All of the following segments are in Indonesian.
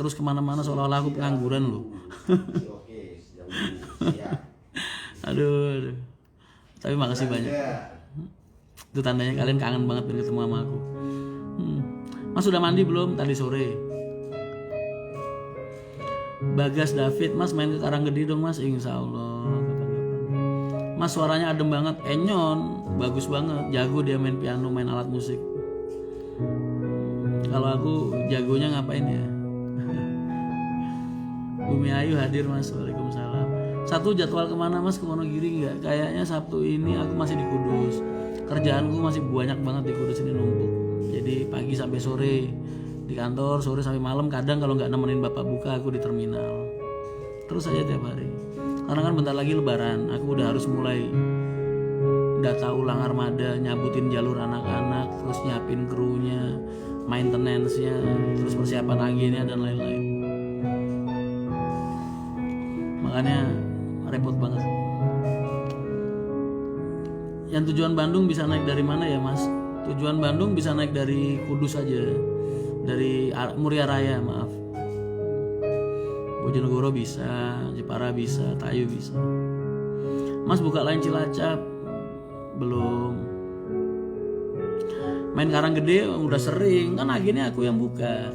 terus kemana-mana seolah-olah aku pengangguran loh. aduh. Tapi makasih banyak. Itu tandanya kalian kangen banget pengen ketemu sama aku. Mas sudah mandi belum? Tadi sore. Bagas David, Mas main ke Karanggede dong Mas. Insya Allah kapan-kapan. Mas suaranya adem banget. Enyon, bagus banget. Jago dia main piano, main alat musik. Kalau aku jagonya ngapain ya? Bumi Ayu hadir Mas. Waalaikumsalam. Satu jadwal kemana Mas? Ke Wonogiri enggak? Kayaknya Sabtu ini aku masih di Kudus. Kerjaanku masih banyak banget di Kudus ini numpuk. Jadi pagi sampai sore di kantor, sore sampai malam. Kadang kalau nggak nemenin bapak buka aku di terminal. Terus aja tiap hari. Karena kan bentar lagi lebaran, aku udah harus mulai data ulang armada, nyabutin jalur anak-anak, terus nyiapin krunya, maintenance-nya, terus persiapan agennya dan lain-lain. Makanya repot banget. Yang tujuan Bandung bisa naik dari mana ya Mas? Tujuan Bandung bisa naik dari Kudus aja, dari Muria Raya maaf. Bojonegoro bisa, Jepara bisa, Tayu bisa. Mas buka lain Cilacap? Belum. Main Karanggede udah sering, kan akhirnya aku yang buka.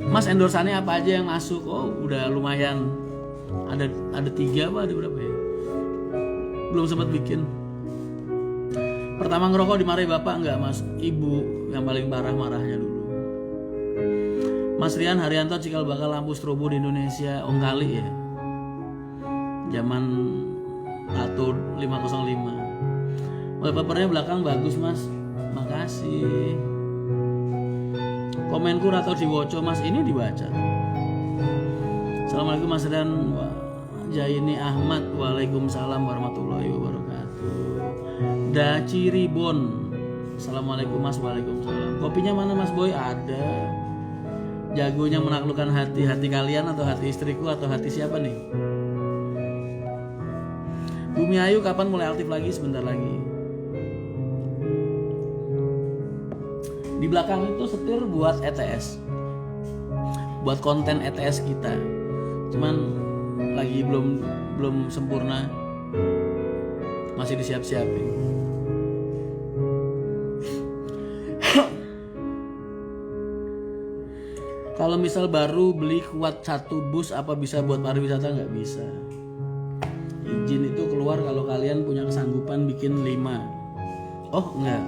Mas endorsannya apa aja yang masuk? Oh udah lumayan. Ada 3 apa ada berapa ya? Belum sempat bikin. Pertama ngerokok dimarahi bapak enggak Mas? Ibu yang paling parah marahnya dulu. Mas Rian Haryanto cikal bakal lampu strobo di Indonesia Ongkali ya. Zaman Lato 505. Wallpapernya belakang bagus Mas. Makasih. Komenku atau diwoco Mas, ini dibaca. Assalamualaikum Mas Rian Jaini Ahmad. Waalaikumsalam warahmatullahi wabarakatuh. Daci Ribon. Assalamualaikum Mas. Waalaikumsalam. Kopinya mana Mas Boy? Ada. Jagonya menaklukkan hati kalian atau hati istriku atau hati siapa nih? Bumi Ayu kapan mulai aktif lagi? Sebentar lagi. Di belakang itu setir buat ETS, buat konten ETS kita. Cuman lagi belum sempurna, masih disiap-siapin. Kalau misal baru beli kuat 1 bus, apa bisa buat pariwisata? Nggak bisa. Izin itu keluar kalau kalian punya kesanggupan bikin 5. Oh enggak,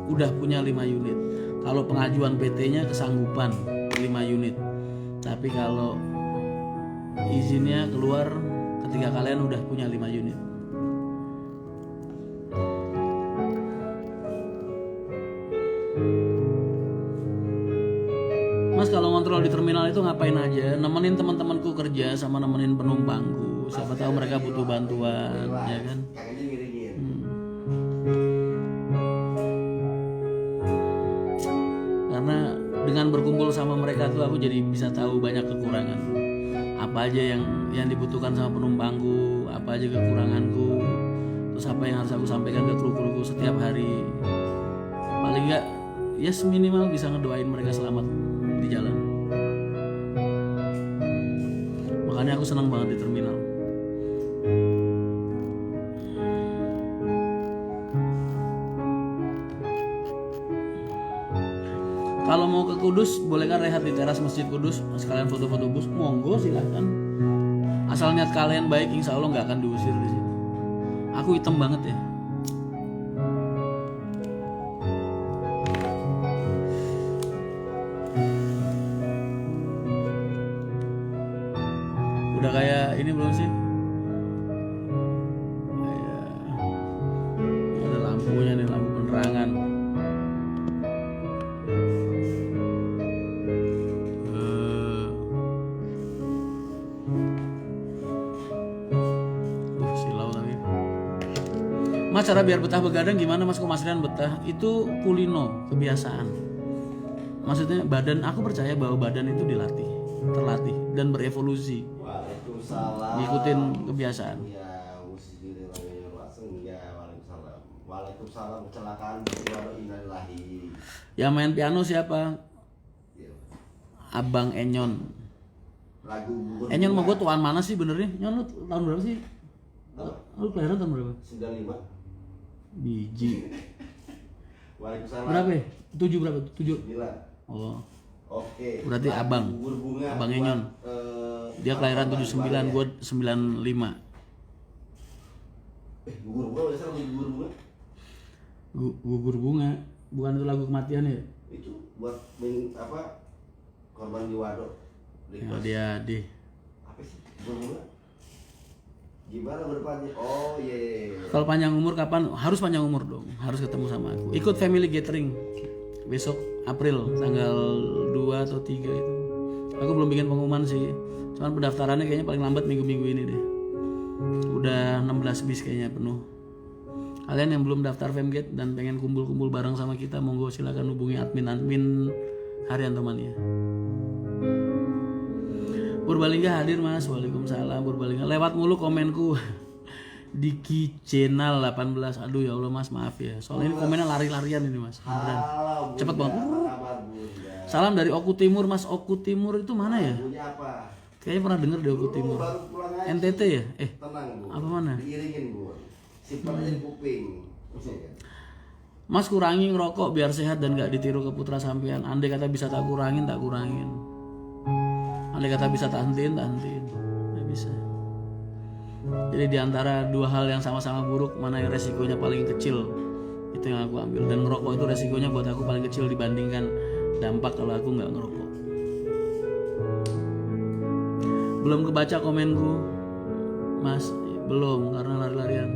udah punya 5 unit. Kalau pengajuan PT-nya kesanggupan 5 unit. Tapi kalau izinnya keluar ketika kalian udah punya 5 unit. Mas kalau ngontrol di terminal itu ngapain aja? Nemenin teman-temanku kerja sama nemenin penumpangku. Siapa tahu mereka butuh bantuan, ya kan? Karena dengan berkumpul sama mereka tuh aku jadi bisa tahu banyak kekurangan. Apa aja yang dibutuhkan sama penumpangku, apa aja kekuranganku, terus apa yang harus aku sampaikan ke kru-kruku setiap hari. Paling enggak ya seminimal bisa ngedoain mereka selamat di jalan. Makanya aku senang banget di terminal. Kalau mau ke Kudus, bolehkah rehat di teras Masjid Kudus? Sekalian foto-foto bus, monggo silahkan. Asal niat kalian baik, insya Allah nggak akan diusir di sini. Aku hitam banget ya. Udah kayak ini belum sih? Ada lampunya nih, lampu penerangan. Silau tapi. Mas, cara biar betah begadang gimana Mas? Kok Mas Rian betah? Itu kulino, kebiasaan. Maksudnya badan, aku percaya bahwa badan itu dilatih, terlatih dan berevolusi. Ngikutin kebiasaan. Waalaikumsalam. Kecelakaan innalillahi. Yang main piano siapa? Abang Enyon. Lagu gugur Enyon bunga. mau gue tuan mana sih benernya? Nyon lu tahun berapa sih? Lu kelahiran tahun berapa? 95. Biji. Waalaikumsalam. Berapa ya? 7 berapa? 7. 9. Oh. Oke. Berarti Lagu abang. Gugur bunga. Abang buat, Enyon. Dia kelahiran Abang 79, gue 95. Gugur bunga biasa lagu gugur bunga. Gugur bunga. Bukan itu lagu kematian ya? Itu buat korban jiwa dok. Ya dia di. Apa sih? Gugur bunga. Gimana berdepannya? Oh iya. Kalau panjang umur kapan? Harus panjang umur dong. Harus ketemu sama aku. Ikut family gathering besok April tanggal 2 atau 3 itu. Aku belum bikin pengumuman sih. Cuman pendaftarannya kayaknya paling lambat minggu-minggu ini deh. Udah 16 bis kayaknya penuh. Kalian yang belum daftar Femgate dan pengen kumpul-kumpul bareng sama kita, monggo silakan hubungi admin Haryanto Mania. Purbalingga hadir mas. Waalaikumsalam Purbalingga. Lewat mulu komenku Diki Channel 18. Aduh ya Allah mas, maaf ya. Soalnya ini komennya lari-larian ini mas. Beneran. Halo, Cepet Bunda. banget. Apa kabar, Bunda? Salam dari Oku Timur mas. Oku Timur itu mana ya? Punya apa? Kayaknya pernah denger di Oku Timur. Baru pulang aja. NTT ya? Tenang bu. Apa mana? Diiringin bu. Simpan aja di kuping. Mas kurangi ngerokok biar sehat dan gak ditiru ke putra sampean. Andai kata bisa tak kurangin, tak kurangin. Andai kata bisa tak hentiin, tak hentiin. Gak bisa. Jadi diantara dua hal yang sama-sama buruk, mana yang resikonya paling kecil, itu yang aku ambil. Dan ngerokok itu resikonya buat aku paling kecil dibandingkan dampak kalau aku nggak ngerokok. Belum kebaca komenku mas. Belum karena lari-larian.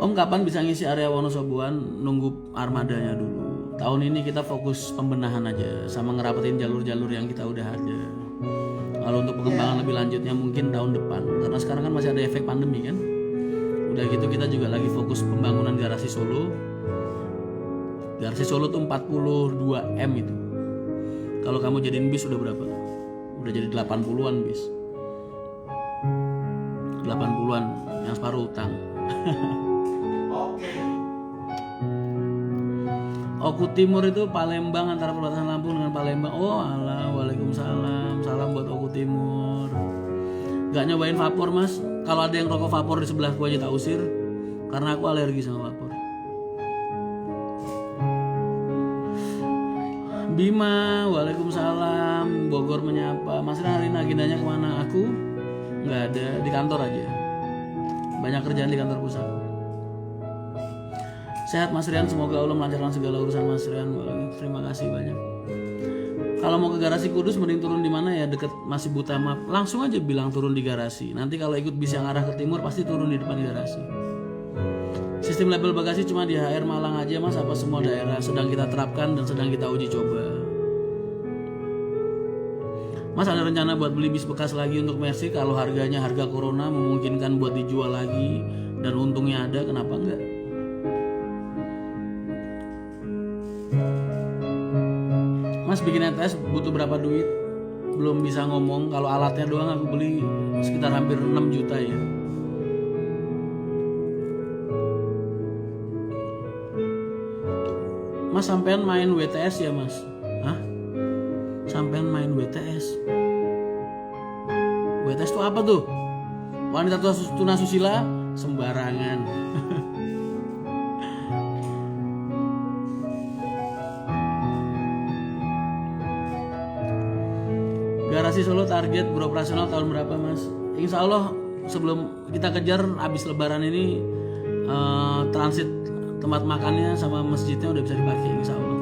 Om kapan bisa ngisi area Wonosoboan? Nunggu armadanya dulu. Tahun ini kita fokus pembenahan aja sama ngerapetin jalur-jalur yang kita udah ada. Kalau untuk pengembangan lebih lanjutnya mungkin tahun depan. Karena sekarang kan masih ada efek pandemi kan. Udah gitu kita juga lagi fokus pembangunan garasi Solo. Garasi Solo tuh 42 M itu. Kalau kamu jadiin bis udah berapa? Udah jadi 80-an bis. 80-an yang separuh utang. Oke. Oku Timur itu Palembang, antara perbatasan Lampung dengan Palembang. Oh alah, waalaikumsalam. Salam buat Oku Timur. Gak nyobain vapor mas? Kalau ada yang rokok vapor di sebelah gua aja tak usir. Karena aku alergi sama vapor. Bima, waalaikumsalam. Bogor menyapa. Mas Ren hari ini agendanya kemana? Aku nggak ada, di kantor aja. Banyak kerjaan di kantor pusat. Sehat Mas Rian, semoga Allah melancarkan segala urusan Mas Rian. Terima kasih banyak. Kalau mau ke garasi Kudus mending turun di mana ya? Deket Masih Buta Map. Langsung aja bilang turun di garasi. Nanti kalau ikut bis yang arah ke timur pasti turun di depan garasi. Sistem label bagasi cuma di HR Malang aja mas, apa semua daerah sedang kita terapkan dan sedang kita uji coba. Mas ada rencana buat beli bis bekas lagi untuk Mercy kalau harganya harga corona memungkinkan buat dijual lagi dan untungnya ada, kenapa enggak? Mas bikin ETS butuh berapa duit? Belum bisa ngomong, kalau alatnya doang aku beli sekitar hampir 6 juta ya. Mas sampean main WTS ya mas? Hah? Sampean main WTS? WTS itu apa tuh? Wanita tunasusila? Sembarangan. Garasi Solo target beroperasional tahun berapa mas? Insya Allah sebelum kita kejar habis lebaran ini transit tempat makannya sama masjidnya udah bisa dipakai insya Allah.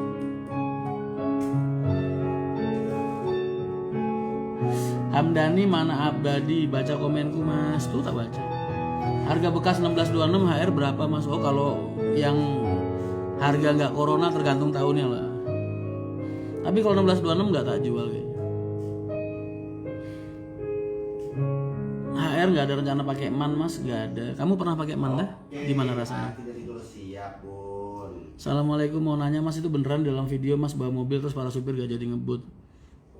Hamdani mana abadi, baca komenku mas. Tuh tak baca. Harga bekas 1626 HR berapa mas? Oh kalau yang harga nggak corona tergantung tahunnya lah. Tapi kalau 1626 nggak tak jual kayaknya. HR nggak ada rencana pakai man mas, nggak ada. Kamu pernah pakai man dah? Gimana rasanya? Siap bun. Assalamualaikum, mau nanya mas, itu beneran dalam video mas bawa mobil terus para supir gak jadi ngebut?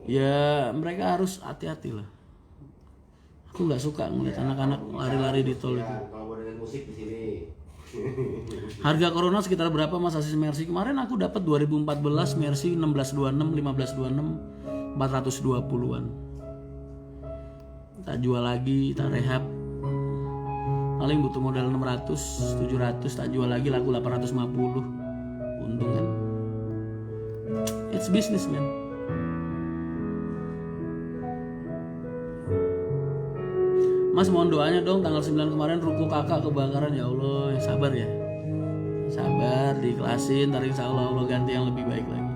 Ya mereka harus hati-hati lah. Aku nggak suka ngeliat anak-anak lari-lari di tol itu. Kalau mau dengerin musik di sini. Harga Corona sekitar berapa Mas Asis Mercy? Kemarin aku dapat 2014 Mercy 1626, 1526, 420-an. Tak jual lagi, tak rehab. Paling butuh modal 600, 700, tak jual lagi laku 850. Untung kan? It's business man. Mas mohon doanya dong, tanggal 9 kemarin ruko kakak kebakaran. Ya Allah, ya sabar ya. Sabar, diikhlasin, ntar insya Allah Allah ganti yang lebih baik lagi.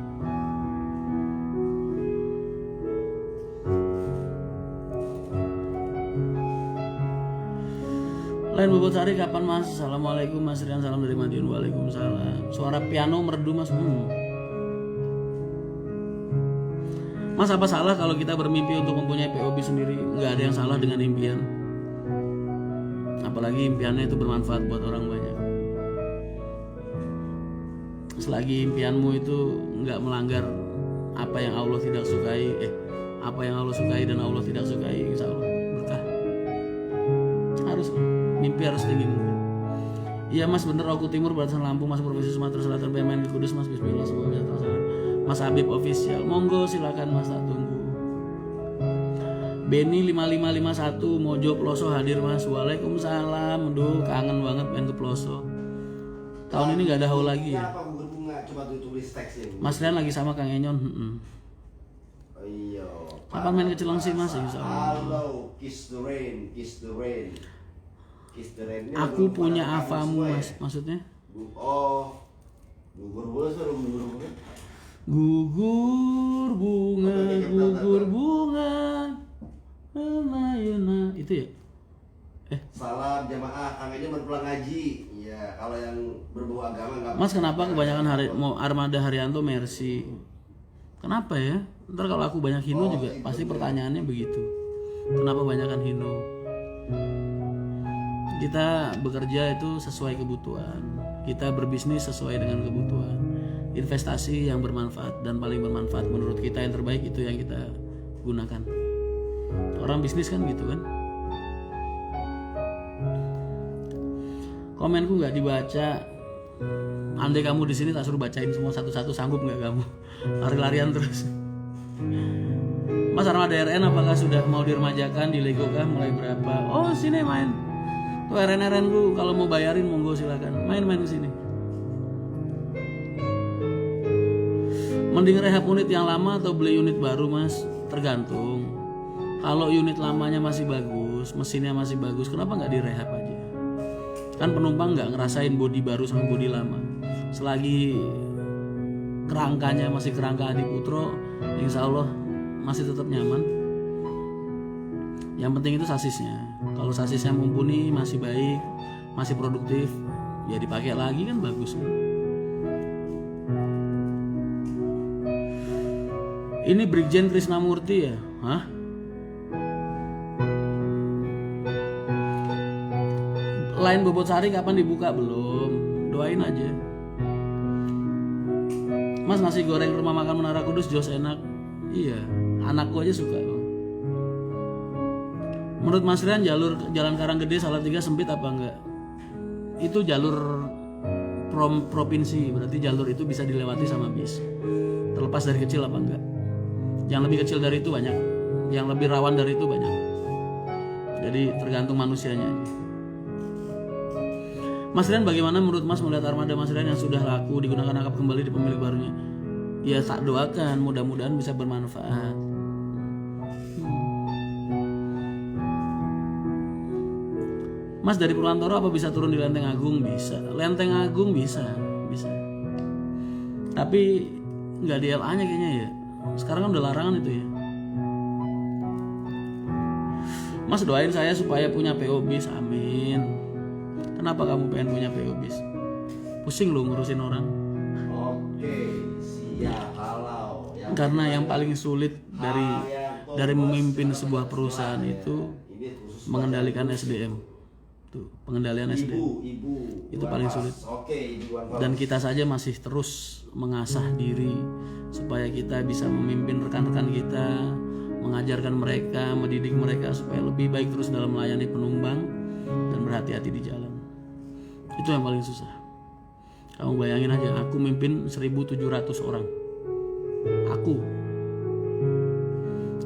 Lain Bobot Sari kapan Mas? Assalamualaikum Mas Rian, salam dari Madiun. Waalaikumsalam. Suara piano merdu Mas. Mas apa salah kalau kita bermimpi untuk mempunyai POB sendiri? Nggak ada yang salah dengan impian. Apalagi impiannya itu bermanfaat buat orang banyak. Selagi impianmu itu nggak melanggar apa yang Allah tidak sukai, apa yang Allah sukai dan Allah tidak sukai, insya Allah berkah. Harus mimpi harus tinggi mungkin. Iya Mas bener, aku timur batasan Lampung, Mas provinsi Sumatera Selatan, pengen di Kudus Mas. Bismillah semoga terlaksana. Mas Habib official, monggo silakan Mas, tak tunggu. Benny 5551 Mojo Ploso hadir Mas. Waalaikumsalam. Duh kangen banget pengen ke Ploso. Tahun ini nggak ada haul lagi ya. Apa berbunga? Coba tulis teksnya. Mas Rian lagi sama Kang Enyon. Oh iya. Kapan main ke Cilengsi Mas? Insya Allah. Halo, kiss the rain, kiss the rain. Kiss the rain. Aku punya Avamu Mas, maksudnya? Oh, gugur bola suruh gugur bunga. Gugur bunga, gugur bunga. Yuna, itu ya? Salam jamaah, Kang Enyon berpulang ngaji. Iya, kalau yang berbau agama enggak. Mas kenapa kebanyakan Armada Haryanto Mercy? Kenapa ya? Ntar kalau aku banyak Hino juga pasti pertanyaannya begitu. Kenapa banyakan Hino? Kita bekerja itu sesuai kebutuhan. Kita berbisnis sesuai dengan kebutuhan. Investasi yang bermanfaat dan paling bermanfaat menurut kita yang terbaik itu yang kita gunakan. Orang bisnis kan gitu kan. Komenku nggak dibaca. Andai kamu di sini tak suruh bacain semua satu-satu, sanggup nggak kamu? Lari-larian terus. Mas Armada RN apakah sudah mau diremajakan di Lego kah? Mulai berapa? Oh sini main. Tuh RN ku kalau mau bayarin monggo silakan. Main-main ke sini. Mending rehab unit yang lama atau beli unit baru Mas? Tergantung. Kalau unit lamanya masih bagus, mesinnya masih bagus, kenapa nggak direhab aja? Kan penumpang nggak ngerasain bodi baru sama bodi lama. Selagi kerangkanya masih kerangka Adi Putro, insya Allah masih tetap nyaman. Yang penting itu sasisnya. Kalau sasisnya mumpuni, masih baik, masih produktif, ya dipakai lagi kan bagus. Ini Brigjen Krisnamurti ya? Hah? Lain Bobot Sari kapan dibuka? Belum. Doain aja. Mas nasi goreng rumah makan Menara Kudus jos enak. Iya, anakku aja suka. Menurut Mas Rian jalur Jalan Karanggede Salatiga sempit apa enggak? Itu jalur provinsi, berarti jalur itu bisa dilewati sama bis. Terlepas dari kecil apa enggak? Yang lebih kecil dari itu banyak, yang lebih rawan dari itu banyak. Jadi tergantung manusianya aja. Mas Rian bagaimana menurut Mas melihat armada Mas Rian yang sudah laku digunakan akap kembali di pemilik barunya? Ya tak doakan, mudah-mudahan bisa bermanfaat. Mas dari Purwantoro apa bisa turun di Lenteng Agung? Bisa. Lenteng Agung bisa. Tapi nggak di LA-nya kayaknya ya. Sekarang kan udah larangan itu ya. Mas doain saya supaya punya PO bis, amin. Kenapa kamu pengen punya PO bis? Pusing lo ngurusin orang. Oke, siap. Kalau Karena yang paling sulit dari memimpin sebuah perusahaan itu mengendalikan SDM. Tuh, pengendalian SDM. Itu paling sulit. Dan kita saja masih terus mengasah diri supaya kita bisa memimpin rekan-rekan kita, mengajarkan mereka, mendidik mereka supaya lebih baik terus dalam melayani penumpang dan berhati-hati di jalan. Itu yang paling susah. Kamu bayangin aja, aku mimpin 1.700 orang. Aku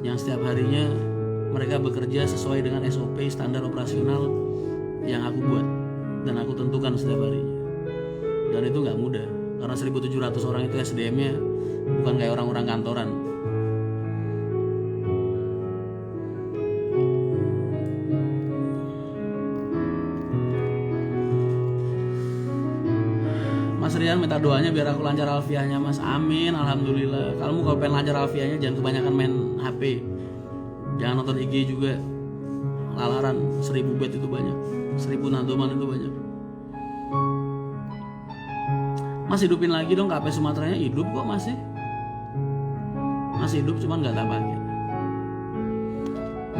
yang setiap harinya mereka bekerja sesuai dengan SOP standar operasional yang aku buat dan aku tentukan setiap harinya. Dan itu nggak mudah karena 1.700 orang itu SDM-nya bukan kayak orang-orang kantoran. Mas Rian minta doanya biar aku lancar alfiahnya Mas. Amin, alhamdulillah. Kamu kalau pengen lancar alfiahnya jangan kebanyakan main HP, jangan nonton IG juga. Lalaran 1.000 bet itu banyak, 1.000 nadoman itu banyak. Mas hidupin lagi dong KP Sumateranya. Hidup kok masih hidup, cuman nggak tak pakai.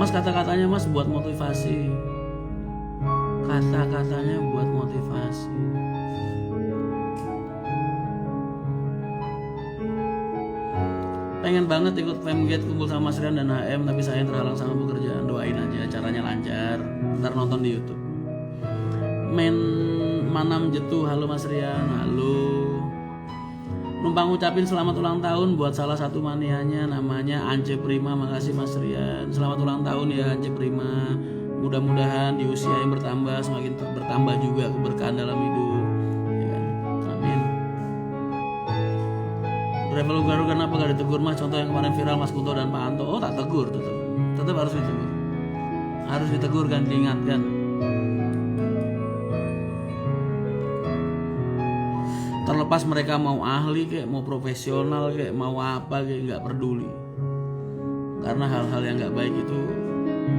Mas kata-katanya Mas buat motivasi, kata-katanya buat motivasi. Pengen banget ikut Femgate kumpul sama Mas Rian dan HM, tapi saya terhalang sama pekerjaan. Doain aja caranya lancar, ntar nonton di YouTube. Manam Jetu, halo Mas Rian, halo. Numpang ucapin selamat ulang tahun buat salah satu manianya, namanya Ance Prima. Makasih Mas Rian, selamat ulang tahun ya Ance Prima. Mudah-mudahan di usia yang bertambah semakin bertambah juga keberkahan dalam hidup, ya kan? Amin. Travel Garuda kenapa gak ditegur Mas? Contoh yang kemarin viral Mas Kunto dan Pak Anto. Oh tak tegur, tetap harus ditegur. Harus ditegur kan, diingatkan. Terlepas mereka mau ahli kayak mau profesional kayak mau apa kayak nggak peduli. Karena hal-hal yang nggak baik itu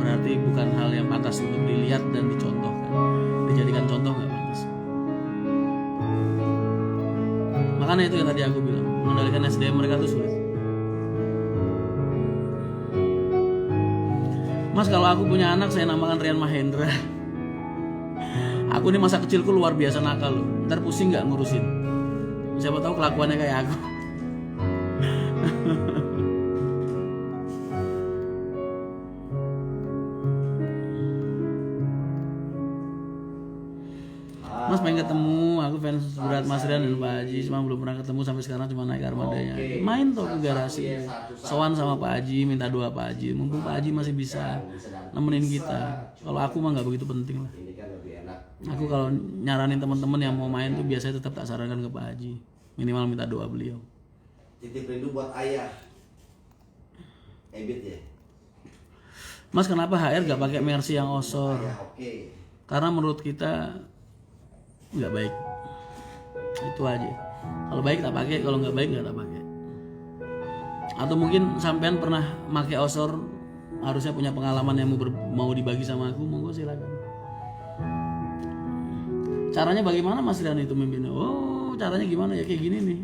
berarti bukan hal yang pantas untuk dilihat dan dicontohkan. Dijadikan contoh nggak pantas. Makanya itu yang tadi aku bilang, mengendalikan SDM mereka tuh sulit. Mas kalau aku punya anak saya namakan Rian Mahendra. Aku ini masa kecilku luar biasa nakal loh. Ntar pusing nggak ngurusin. Siapa tahu kelakuannya kayak aku. Mas pengen ketemu, aku fans berat Mas Rian dan Pak Haji, cuma belum pernah ketemu sampai sekarang, cuma naik armadanya. Main tuh ke garasi, sowan sama Pak Haji, minta doa Pak Haji, mumpung Pak Haji masih bisa nemenin kita. Kalau aku mah nggak begitu penting lah. Aku kalau nyaranin teman-teman yang mau main tuh biasanya tetap tak sarankan ke Pak Haji, minimal minta doa beliau. Titip rindu buat ayah. Ebit ya. Mas kenapa HR gak pakai Mercy yang osor? Oke. Karena menurut kita nggak baik. Itu aja. Kalau baik tak pakai, kalau nggak baik nggak tak pakai. Atau mungkin sampean pernah pakai osor, harusnya punya pengalaman yang mau dibagi sama aku, monggo silakan. Caranya bagaimana Mas Rian itu mimpinnya? Oh, caranya gimana ya? Kayak gini nih.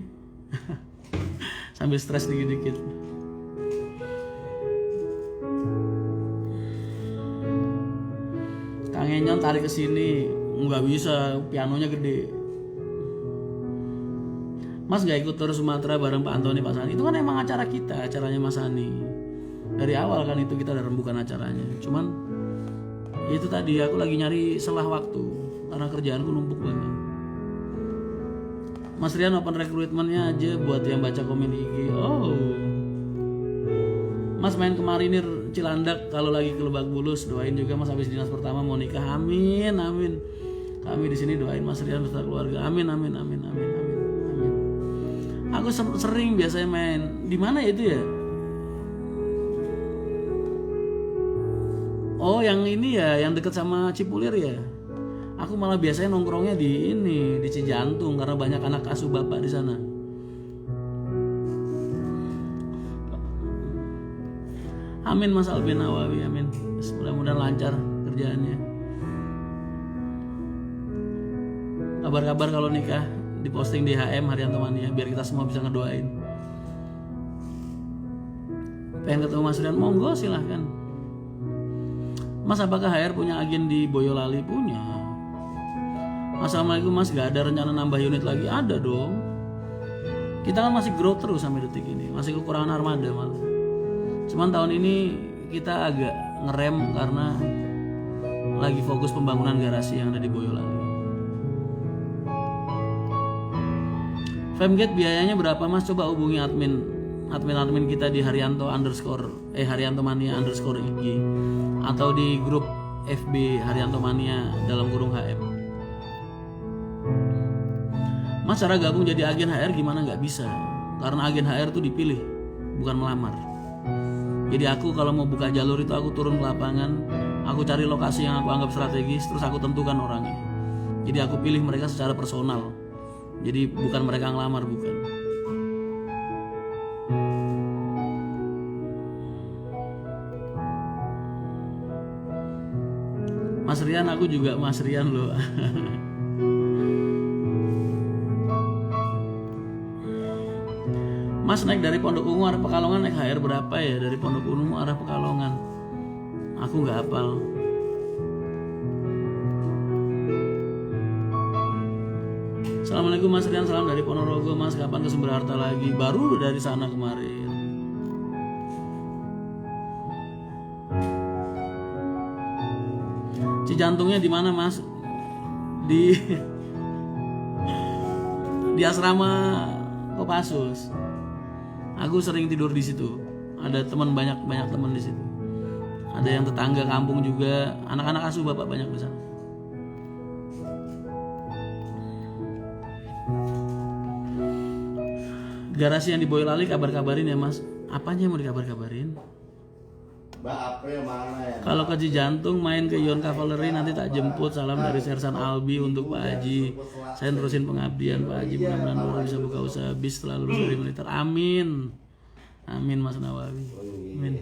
Sambil stres dikit-dikit. Kang Enyon tarik ke sini, nggak bisa, pianonya gede. Mas nggak ikut terus Sumatera bareng Pak Antoni, Pak Sani. Itu kan emang acara kita, acaranya Mas Sani. Dari awal kan itu kita udah rembukan acaranya. Cuman itu tadi aku lagi nyari selah waktu karena kerjaanku numpuk banget. Mas Rian open recruitment-nya aja buat yang baca komen di IG. Oh. Mas main ke Marinir Cilandak kalau lagi ke Lebak Bulus, doain juga Mas habis dinas pertama mau nikah. Amin, amin. Kami di sini doain Mas Rian beserta keluarga. Amin, amin, amin, amin, amin, amin. Aku sering biasanya main. Di mana itu ya? Oh, yang ini ya, yang dekat sama Cipulir ya. Aku malah biasanya nongkrongnya di ini, di Cijantung karena banyak anak asuh bapak di sana. Amin Mas Alvin Nawawi, amin. Mudah-mudahan lancar kerjaannya. Kabar-kabar kalau nikah diposting di HM Haryanto Mania biar kita semua bisa ngedoain. Pengen ketemu Mas Rian, monggo silahkan. Mas apakah HR punya agen di Boyolali? Punya. Assalamualaikum Mas, gak ada rencana nambah unit lagi? Ada dong. Kita kan masih growth terus sampai detik ini, masih kekurangan armada malah. Cuman tahun ini kita agak ngerem karena lagi fokus pembangunan garasi yang ada di Boyolali. Femgate biayanya berapa mas? Coba hubungi admin kita di Haryanto Mania _ IG atau di grup FB Haryanto Mania _HM. Mas, cara gabung jadi agen HR gimana? Nggak bisa, karena agen HR tuh dipilih, bukan melamar. Jadi aku kalau mau buka jalur itu aku turun ke lapangan, aku cari lokasi yang aku anggap strategis, terus aku tentukan orangnya. Jadi aku pilih mereka secara personal. Jadi bukan mereka ngelamar, bukan. Mas Rian, aku juga Mas Rian loh. Mas, naik dari Pondok Ungu arah Pekalongan naik HR berapa ya? Dari Pondok Ungu arah Pekalongan. Aku nggak hafal. Assalamualaikum Mas Rian, salam dari Ponorogo Mas. Kapan ke Sumber Harta lagi? Baru dari sana kemarin. Cijantungnya di mana Mas? Di asrama Kopassus. Aku sering tidur di situ. Ada teman banyak teman di situ. Ada yang tetangga kampung juga. Anak-anak asuh bapak banyak di sana. Garasi yang di Boyolali kabar-kabarin ya Mas. Apanya yang mau dikabar-kabarin? Mbak April mana ya? Kalau ke Cijantung main ke Ion Cavalry nanti tak jemput. Salam dari Sersan Albi untuk Pak Haji. Saya terusin pengabdian Pak Haji, mudah-mudahan baru bisa buka usaha bis setelah lulus dari militer. Amin. Amin Mas Nawawi. Amin.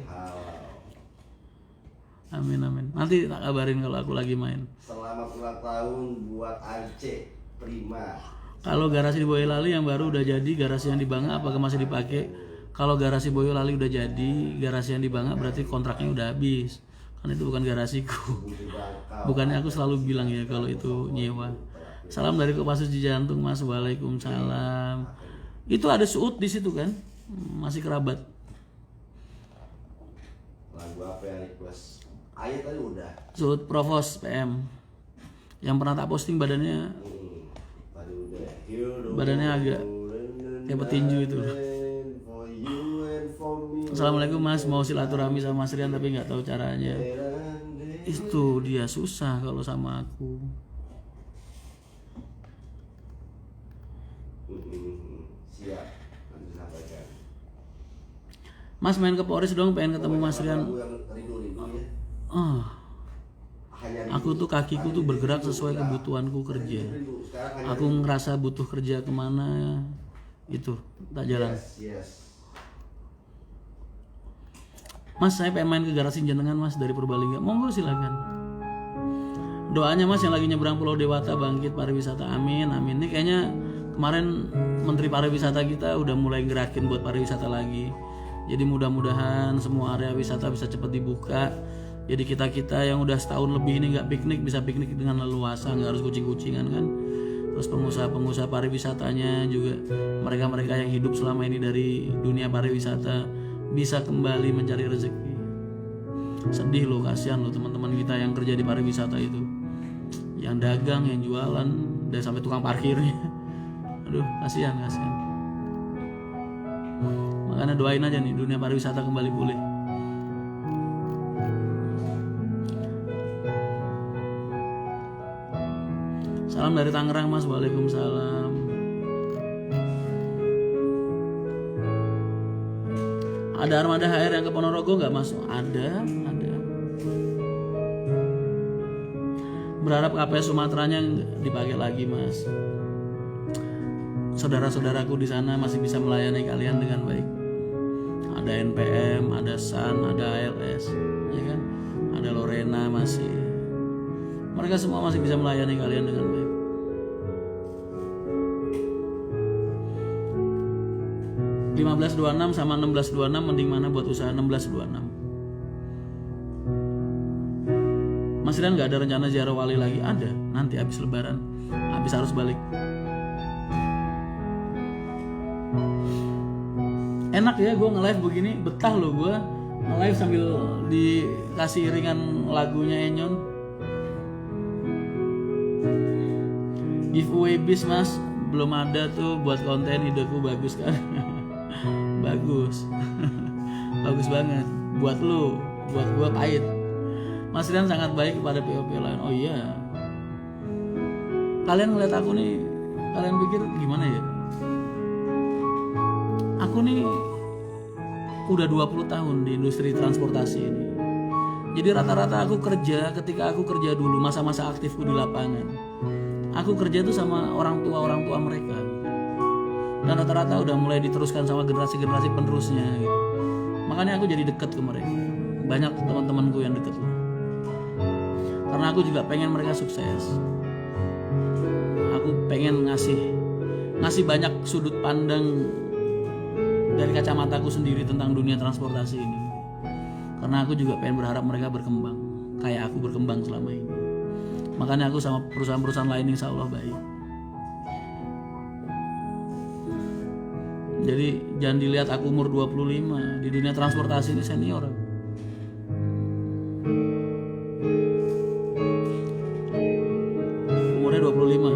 Amin amin. Nanti tak kabarin kalau aku lagi main. Selamat ulang tahun buat Aceh Prima. Kalau garasi di Boyolali yang baru udah jadi, garasi yang di Banga apakah masih dipakai? Kalau garasi Boyolali udah jadi, garasi yang di Banga berarti kontraknya udah habis. Kan itu bukan garasiku. Bukannya aku selalu bilang ya kalau itu nyewa. Salam dari Kopassus Cijantung Mas. Waalaikumsalam. Itu ada Suud di situ kan? Masih kerabat. Lagu apa yang request? Ayat tadi udah. Suud Provos PM. Yang pernah tak posting badannya. Tadi udah. Badannya agak kayak petinju itu. Assalamualaikum Mas, mau silaturahmi sama Mas Rian tapi nggak tahu caranya. Itu dia susah kalau sama aku. Siap, nanti sampaikan. Mas main ke Polres dong, pengen ketemu Mas Rian. Aku tuh kakiku tuh bergerak sesuai kebutuhanku kerja. Aku ngerasa butuh kerja kemana itu tak jalan. Mas, saya pengen main ke garasi jenengan Mas dari Purbalingga. Monggo silakan. Doanya Mas yang lagi nyebrang Pulau Dewata bangkit pariwisata. Amin amin. Ini kayaknya kemarin Menteri Pariwisata kita udah mulai gerakin buat pariwisata lagi. Jadi mudah-mudahan semua area wisata bisa cepat dibuka. Jadi kita yang udah setahun lebih ini nggak piknik bisa piknik dengan leluasa, nggak harus kucing-kucingan kan. Terus pengusaha pariwisatanya juga mereka yang hidup selama ini dari dunia pariwisata bisa kembali mencari rezeki. Sedih loh, kasihan loh teman-teman kita yang kerja di pariwisata itu, yang dagang, yang jualan, dan sampai tukang parkirnya. Aduh, kasihan. Makanya doain aja nih dunia pariwisata kembali pulih. Salam dari Tangerang Mas. Waalaikumsalam. Ada armada HR yang ke Ponorogo nggak Mas? Ada. Berharap KPS Sumateranya dipakai lagi Mas. Saudara-saudaraku di sana masih bisa melayani kalian dengan baik. Ada NPM, ada SAN, ada ALS, ya kan? Ada Lorena masih. Mereka semua masih bisa melayani kalian dengan baik. (1526) sama 1626 mending mana buat usaha? 1626. Mas Rian nggak ada rencana ziarah wali lagi? Ada, nanti habis lebaran, habis harus balik. Enak ya gue nge-live begini, betah loh gue nge-live sambil dikasih iringan lagunya Enyon. Giveaway bis Mas, belum ada tuh buat konten ideku bagus kan. Bagus. Bagus banget buat lu, buat gua pahit. Mas Rian sangat baik kepada PO-PO lain. Oh iya, kalian ngeliat aku nih, kalian pikir gimana ya? Aku nih udah 20 tahun di industri transportasi ini. Jadi rata-rata aku kerja, ketika aku kerja dulu masa-masa aktifku di lapangan, aku kerja tuh sama orang tua mereka. Dan rata-rata udah mulai diteruskan sama generasi-generasi penerusnya gitu. Makanya aku jadi deket ke mereka. Banyak teman-temanku yang deket loh. Karena aku juga pengen mereka sukses. Aku pengen ngasih banyak sudut pandang dari kacamataku sendiri tentang dunia transportasi ini. Karena aku juga pengen berharap mereka berkembang kayak aku berkembang selama ini. Makanya aku sama perusahaan-perusahaan lain insya Allah baik. Jadi jangan dilihat aku umur 25, di dunia transportasi ini senior aku. Umurnya 25.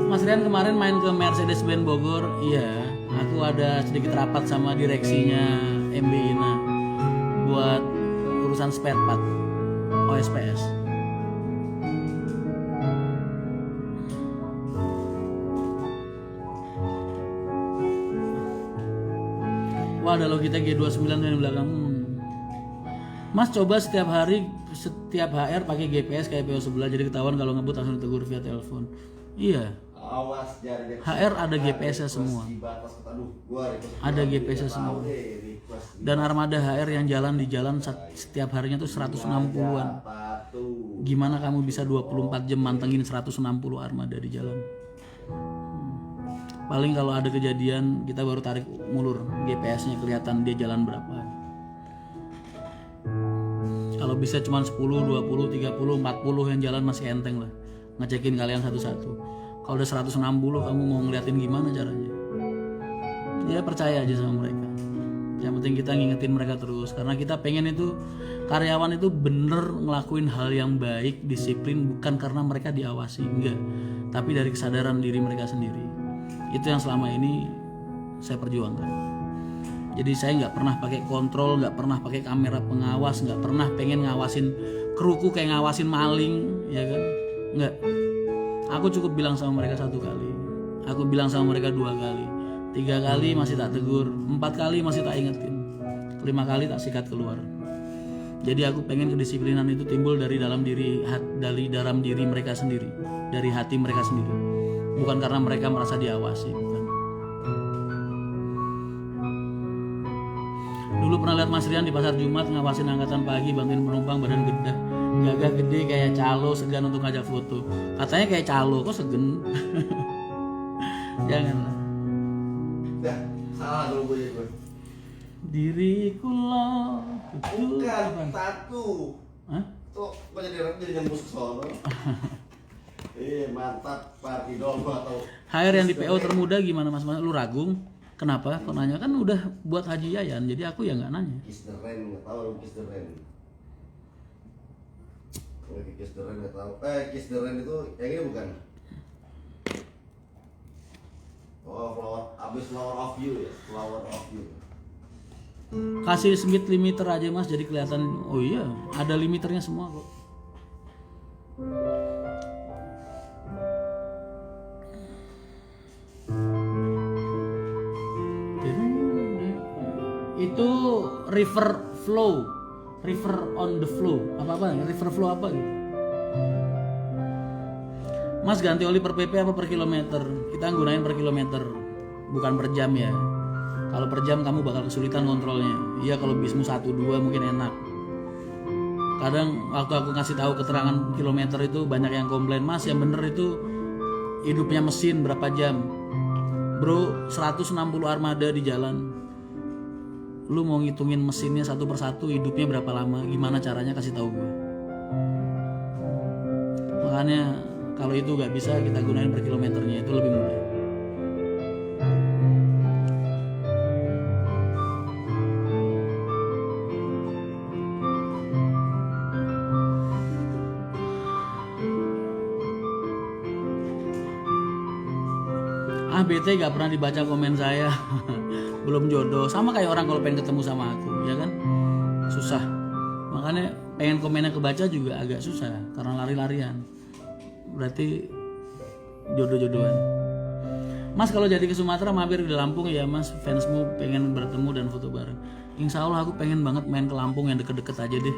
Mas Rian kemarin main ke Mercedes-Benz Bogor. Iya, aku ada sedikit rapat sama direksinya MB Ina buat urusan spare part OSPS. Wah, ada Logitech G29 di belakang. Mas coba setiap HR pakai GPS kayak PO sebelah, jadi ketahuan kalau ngebut langsung ditegur via telepon. Iya. Awas jangan HR ada GPS-nya semua. Ada GPS-nya semua. Dan armada HR yang jalan di jalan setiap harinya tuh 160-an. Gimana kamu bisa 24 jam mantengin 160 armada di jalan? Paling kalau ada kejadian kita baru tarik mulur GPS-nya kelihatan dia jalan berapa. Kalau bisa cuma 10, 20, 30, 40 yang jalan masih enteng lah. Ngecekin kalian satu-satu. Kalau udah 160 kamu mau ngeliatin gimana caranya? Ya percaya aja sama mereka. Yang penting kita ngingetin mereka terus. Karena kita pengen itu karyawan itu bener ngelakuin hal yang baik, disiplin, bukan karena mereka diawasi, enggak. Tapi dari kesadaran diri mereka sendiri. Itu yang selama ini saya perjuangkan. Jadi saya nggak pernah pakai kontrol, nggak pernah pakai kamera pengawas, nggak pernah pengen ngawasin kruku kayak ngawasin maling, ya kan? Nggak. Aku cukup bilang sama mereka 1 kali, aku bilang sama mereka 2 kali, 3 kali masih tak tegur, 4 kali masih tak ingetin, 5 kali tak sikat keluar. Jadi aku pengen kedisiplinan itu timbul dari dalam diri mereka sendiri, dari hati mereka sendiri, bukan karena mereka merasa diawasi, bukan. Dulu pernah lihat Mas Rian di pasar Jumat ngawasin angkatan pagi, bantuin penumpang badan gagah gede kayak calo, segan untuk ngajak foto. Katanya kayak calo, kok segen? Janganlah. Dah, salah dulu gue. Diriku lo Bukan, satu. Hah? Tuh, kok jadi nyembus ke sono. Mantap, Pak Idol atau HR yang di PO termuda gimana Mas? Lu ragung? Kenapa? Kok nanya? Kan udah buat Haji Yayan, jadi aku ya nggak nanya. Kiss the Rain, nggak tahu Kiss the Rain. Kiss the Rain nggak tahu. Kiss the Rain itu yang ini bukan? Oh, Flower of You ya, Flower of You. Kasih speed limiter aja Mas, jadi kelihatan. Oh iya, ada limiternya semua kok. Itu river on the flow, apa river flow apa gitu. Mas ganti oli per pp apa per kilometer? Kita gunain per kilometer, bukan per jam ya. Kalau per jam kamu bakal kesulitan kontrolnya. Iya kalau bismu 1-2 mungkin enak. Kadang waktu aku ngasih tahu keterangan kilometer itu banyak yang komplain, Mas yang bener itu hidupnya mesin berapa jam? Bro, 160 armada di jalan. Lu mau ngitungin mesinnya satu persatu hidupnya berapa lama? Gimana caranya, kasih tahu gue. Makanya kalau itu nggak bisa kita gunain per kilometernya, itu lebih mudah. bete gak pernah dibaca komen saya. Belum jodoh. Sama kayak orang kalau pengen ketemu sama aku, ya kan? Susah. Makanya pengen komennya kebaca juga agak susah karena lari-larian. Berarti jodoh-jodohan. Mas kalau jadi ke Sumatera mampir di Lampung ya Mas, fansmu pengen bertemu dan foto bareng. Insya Allah aku pengen banget main ke Lampung yang deket-deket aja deh.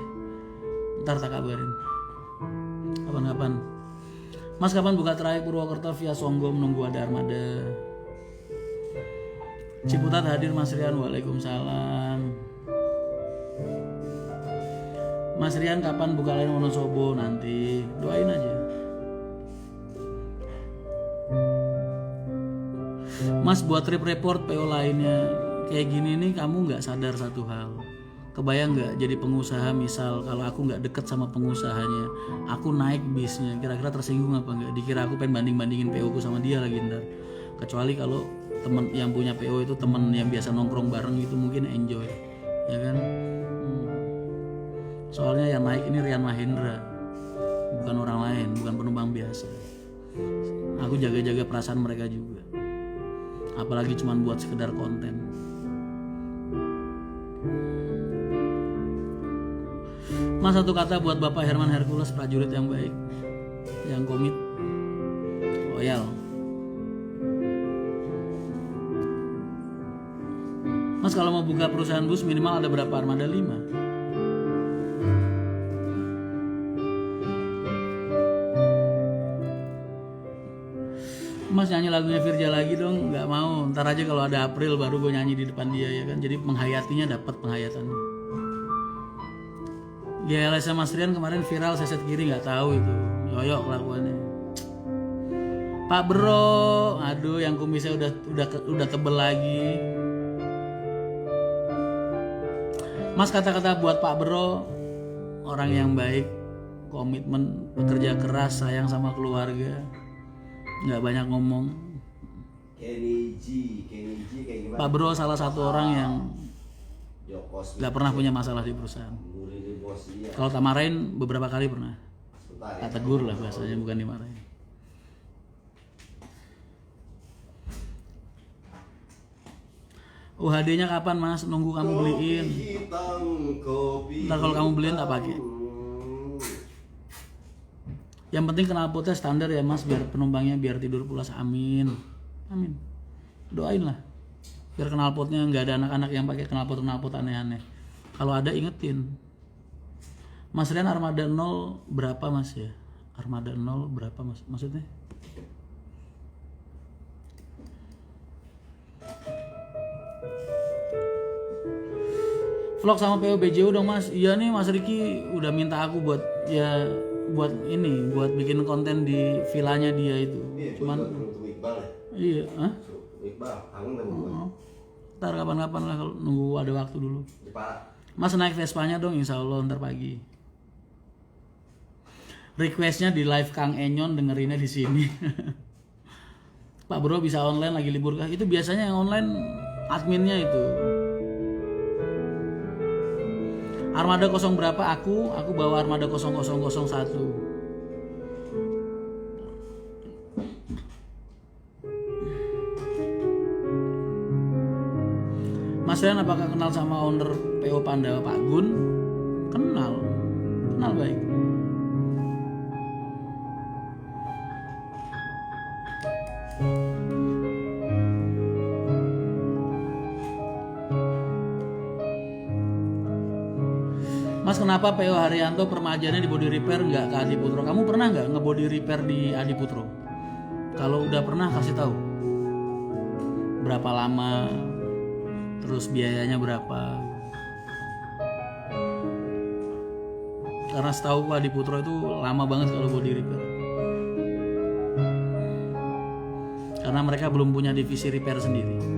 Ntar tak kabarin. Kapan-kapan. Mas kapan buka trayek Purwokerto via Songgom, nunggu ada armada. Ciputat hadir Mas Rian, waalaikumsalam. Mas Rian kapan buka lain Wonosobo? Nanti doain aja. Mas buat trip report PO lainnya kayak gini nih, kamu nggak sadar satu hal. Kebayang nggak jadi pengusaha, misal kalau aku nggak deket sama pengusahanya, aku naik bisnya, kira-kira tersinggung apa nggak? Dikira aku pengen banding-bandingin PO ku sama dia lagi ntar. Kecuali kalau temen yang punya PO itu temen yang biasa nongkrong bareng itu mungkin enjoy, ya kan? Soalnya yang naik ini Rian Mahendra, bukan orang lain, bukan penumpang biasa. Aku jaga-jaga perasaan mereka juga, apalagi cuma buat sekedar konten. Mas satu kata buat Bapak Herman Hercules, prajurit yang baik, yang komit, loyal. Mas kalau mau buka perusahaan bus minimal ada berapa armada? 5. Mas nyanyi lagunya Virja lagi dong. Nggak mau, ntar aja kalau ada April baru gue nyanyi di depan dia, ya kan. Jadi menghayatinya dapat penghayatannya. GLS Mas Rian kemarin viral seset kiri, nggak tahu itu yoyok kelakuannya. Pak Bro, aduh yang kumisnya udah tebel lagi. Mas kata-kata buat Pak Bro, orang yang baik, komitmen, bekerja keras, sayang sama keluarga, nggak banyak ngomong. Kenny G kayak gimana? Pak Bro salah satu orang yang nggak pernah punya masalah di perusahaan. Kalau tak marahin beberapa kali pernah. Tak tegur lah bahasanya, bukan dimarahin. UHD-nya kapan Mas? Nunggu kamu beliin. Ntar kalau kamu beliin tak pakai. Yang penting knalpotnya standar ya Mas, biar penumpangnya biar tidur pulas. Amin. Amin. Doain lah. Biar knalpotnya nggak ada anak-anak yang pakai knalpot aneh-aneh. Kalau ada ingetin. Mas Rian armada 0 berapa Mas ya? Armada 0 berapa Mas? Maksudnya? Vlog sama PO BJU dong Mas. Iya nih Mas Riki udah minta aku buat bikin konten di villanya dia itu. Cuman Iqbal ya? iya, Iqbal, kangen sama gue. Ntar kapan-kapan lah, kalau nunggu ada waktu dulu. Jepara. Mas naik Vespanya dong, insya Allah ntar pagi. Requestnya di live Kang Enyon, dengerinnya di sini. Pak Bro bisa online lagi libur kah? Itu biasanya yang online adminnya itu. Armada 0 berapa? Aku bawa armada 0001. Mas Rian apakah kenal sama owner PO Pandawa Pak Gun? Kenal baik. Mas kenapa PO Haryanto permajaannya di body repair nggak ke Adi Putro? Kamu pernah nggak nge-body repair di Adi Putro? Kalau udah pernah kasih tahu berapa lama, terus biayanya berapa. Karena setahu Adi Putro itu lama banget kalau body repair. Karena mereka belum punya divisi repair sendiri.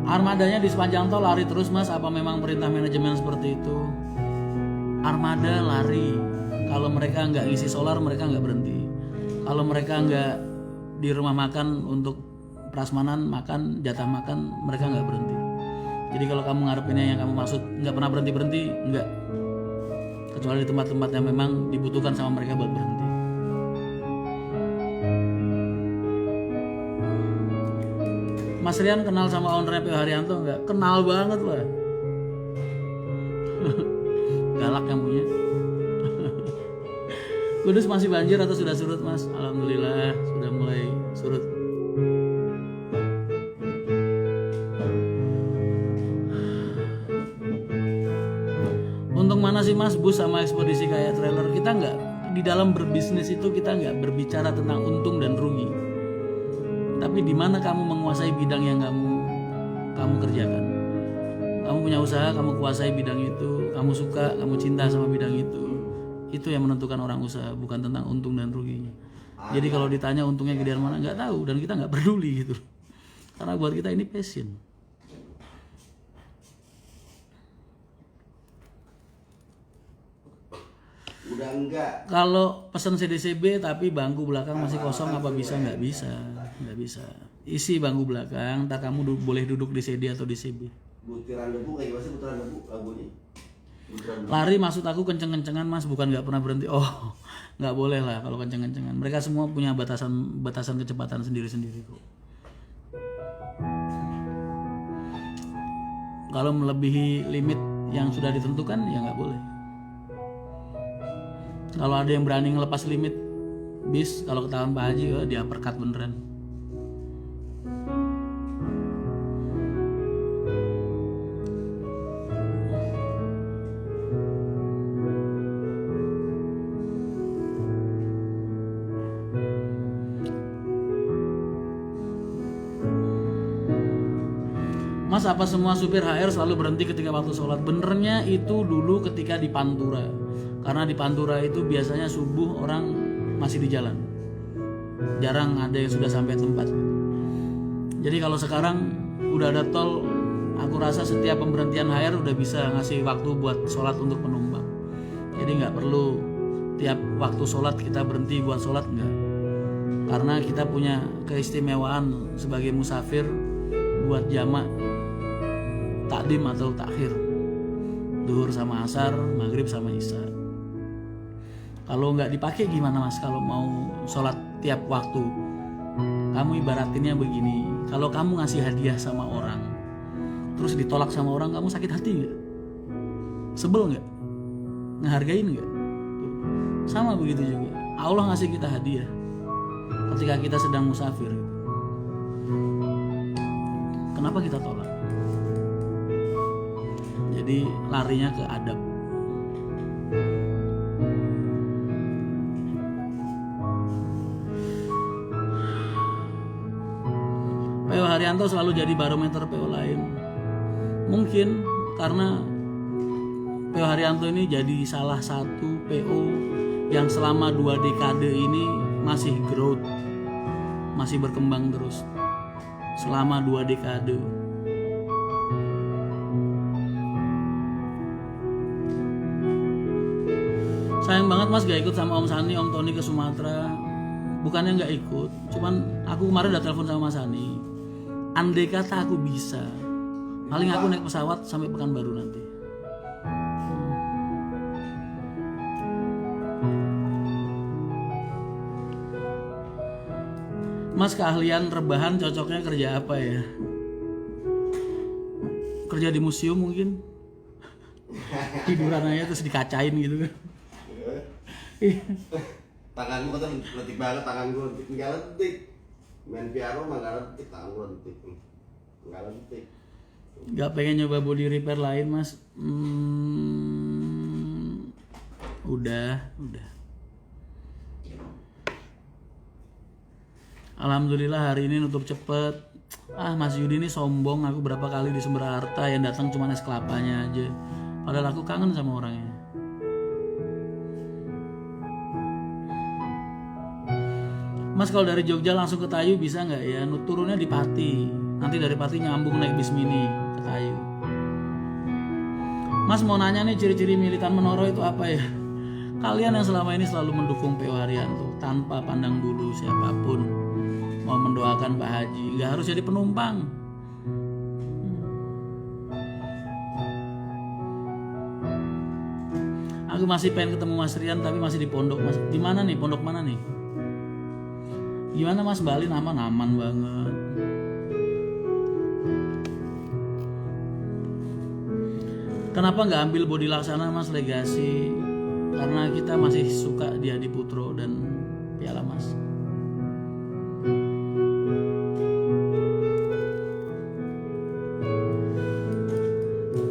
Armadanya di sepanjang tol lari terus Mas, apa memang perintah manajemen seperti itu? Armada lari. Kalau mereka nggak ngisi solar mereka nggak berhenti. Kalau mereka nggak di rumah makan untuk prasmanan makan, jatah makan, mereka nggak berhenti. Jadi kalau kamu ngarepinnya yang kamu maksud nggak pernah berhenti, nggak. Kecuali di tempat-tempat yang memang dibutuhkan sama mereka buat berhenti. Mas Rian kenal sama ownernya PO Haryanto nggak? Kenal banget lah. Galak yang punya. Kudus masih banjir atau sudah surut Mas? Alhamdulillah sudah mulai surut. Untung mana sih Mas bus sama ekspedisi kayak trailer? Kita nggak, di dalam berbisnis itu kita nggak berbicara tentang untung dan rugi. Tapi di mana kamu menguasai bidang yang kamu kerjakan. Kamu punya usaha, kamu kuasai bidang itu, kamu suka, kamu cinta sama bidang itu. Itu yang menentukan orang usaha, bukan tentang untung dan ruginya. Jadi kalau ditanya untungnya gedean mana, nggak tahu, dan kita nggak peduli gitu. Karena buat kita ini passion. Udah enggak. Kalau pesan CDCB tapi bangku belakang masih kosong, apa bisa? Nggak bisa, nggak bisa. Isi bangku belakang, tak kamu boleh duduk di CD atau di CB. Butiran debu kayak gimana sih butiran debu lagunya? Lari maksud aku kenceng-kencengan Mas, bukan nggak pernah berhenti. Oh, nggak boleh lah kalau kenceng-kencengan. Mereka semua punya batasan kecepatan sendiri-sendiri kok. Kalau melebihi limit yang sudah ditentukan ya nggak boleh. Kalau ada yang berani ngelepas limit bis, kalau ketahuan Pak Haji, oh, dia uppercut beneran. Mas, apa semua supir HR selalu berhenti ketika waktu sholat? Benernya itu dulu ketika di Pantura. Karena di Pantura itu biasanya subuh orang masih di jalan. Jarang ada yang sudah sampai tempat. Jadi kalau sekarang udah ada tol, aku rasa setiap pemberhentian HR udah bisa ngasih waktu buat sholat untuk penumpang. Jadi nggak perlu tiap waktu sholat kita berhenti buat sholat, nggak. Karena kita punya keistimewaan sebagai musafir buat jamak takdim atau takhir, duhur sama asar, maghrib sama isya. Kalau nggak dipakai gimana Mas? Kalau mau sholat tiap waktu, kamu ibaratinnya begini. Kalau kamu ngasih hadiah sama orang, terus ditolak sama orang, kamu sakit hati nggak? Sebel nggak? Ngehargain nggak? Sama begitu juga. Allah ngasih kita hadiah ketika kita sedang musafir. Kenapa kita tolak? Jadi larinya ke adab. PO Haryanto selalu jadi barometer PO lain. Mungkin karena PO Haryanto ini jadi salah satu PO yang selama 2 dekade ini masih growth, masih berkembang terus. Selama 2 dekade. Sayang banget Mas gak ikut sama Om Sani, Om Tony ke Sumatera. Bukannya gak ikut, cuman aku kemarin udah telepon sama Mas Sani. Andai kata aku bisa, paling aku naik pesawat sampai Pekanbaru nanti. Mas, keahlian rebahan cocoknya kerja apa ya? Kerja di museum mungkin. Tiduran aja terus dikacain gitu kan. Tanganmu kata lentik banget, tanganku lentik, nggak lentik. Main piano mah nggak lentik, tanganku lentik, nggak lentik. Gak pengen nyoba body repair lain Mas? Udah. Alhamdulillah hari ini nutup cepet. Mas Yudi ini sombong, aku berapa kali di Sumber Harta yang datang cuma es kelapanya aja. Padahal aku kangen sama orangnya. Mas, kalau dari Jogja langsung ke Tayu bisa nggak ya? Turunnya di Pati, nanti dari Pati nyambung naik bis mini ke Tayu. Mas mau nanya nih, ciri-ciri militan Menoro itu apa ya? Kalian yang selama ini selalu mendukung PO Haryanto tanpa pandang bulu siapapun, mau mendoakan Pak Haji, nggak harus jadi penumpang. Aku masih pengen ketemu Mas Rian tapi masih di pondok Mas. Di mana nih? Pondok mana nih? Gimana Mas, Bali aman banget. Kenapa nggak ambil Bodi Laksana Mas Legasi? Karena kita masih suka di Adi Putro dan Piala Mas.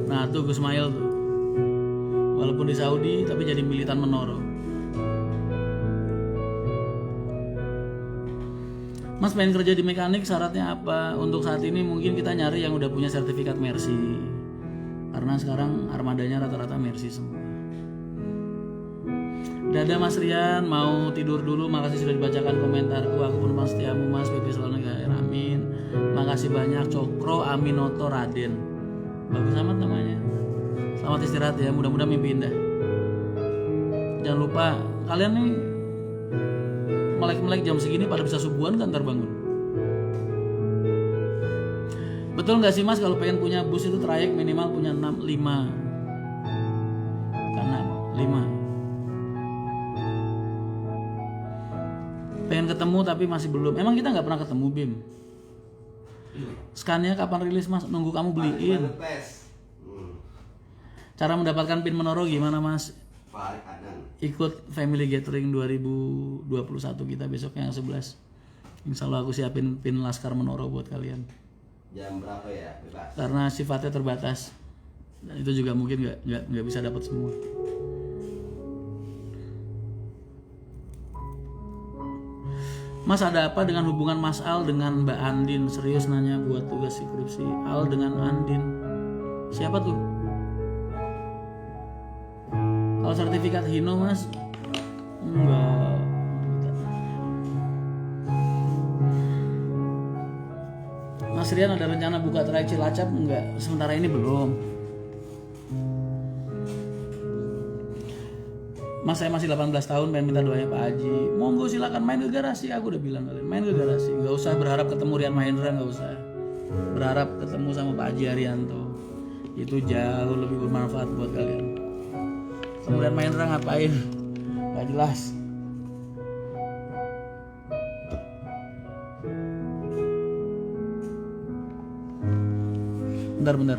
Nah tuh Gus Mail tuh, walaupun di Saudi tapi jadi militan Menoro. Mas pengen kerja di mekanik, syaratnya apa? Untuk saat ini mungkin kita nyari yang udah punya sertifikat Mercy, karena sekarang armadanya rata-rata Mercy semua. Dadah Mas Rian, mau tidur dulu. Makasih sudah dibacakan komentarku. Aku penumpang setiamu Mas, PP selalu negara. Amin. Makasih banyak. Cokro Aminoto Raden, bagus amat namanya. Selamat istirahat ya, mudah-mudahan mimpi indah. Jangan lupa kalian nih melek-melek jam segini pada bisa subuhan kan ntar bangun. Betul nggak sih Mas kalau pengen punya bus itu trayek minimal punya 5 karena 5 pengen ketemu tapi masih belum. Emang kita nggak pernah ketemu Bim. Scania kapan rilis Mas? Nunggu kamu beliin. Cara mendapatkan pin Menoro gimana Mas? Ikut Family Gathering 2021 kita besok yang 11. Insya Allah aku siapin pin Laskar Menoro buat kalian. Jam berapa ya? Bebas. Karena sifatnya terbatas dan itu juga mungkin nggak bisa dapat semua. Mas ada apa dengan hubungan Mas Al dengan Mbak Andin? Serius nanya buat tugas skripsi. Al dengan Andin siapa tuh? Kalau sertifikat Hino Mas enggak. Mas Rian ada rencana buka trayek Cilacap enggak? Sementara ini belum. Mas saya masih 18 tahun, pengen minta doanya Pak Haji. Monggo silakan main ke garasi, aku udah bilang kalian main ke garasi. Gak usah berharap ketemu Rian Mahendra, gak usah berharap ketemu sama Pak Haji Arianto. Itu jauh lebih bermanfaat buat kalian. Ketemu Rian Mahendra ngapain? Gak jelas. Bentar.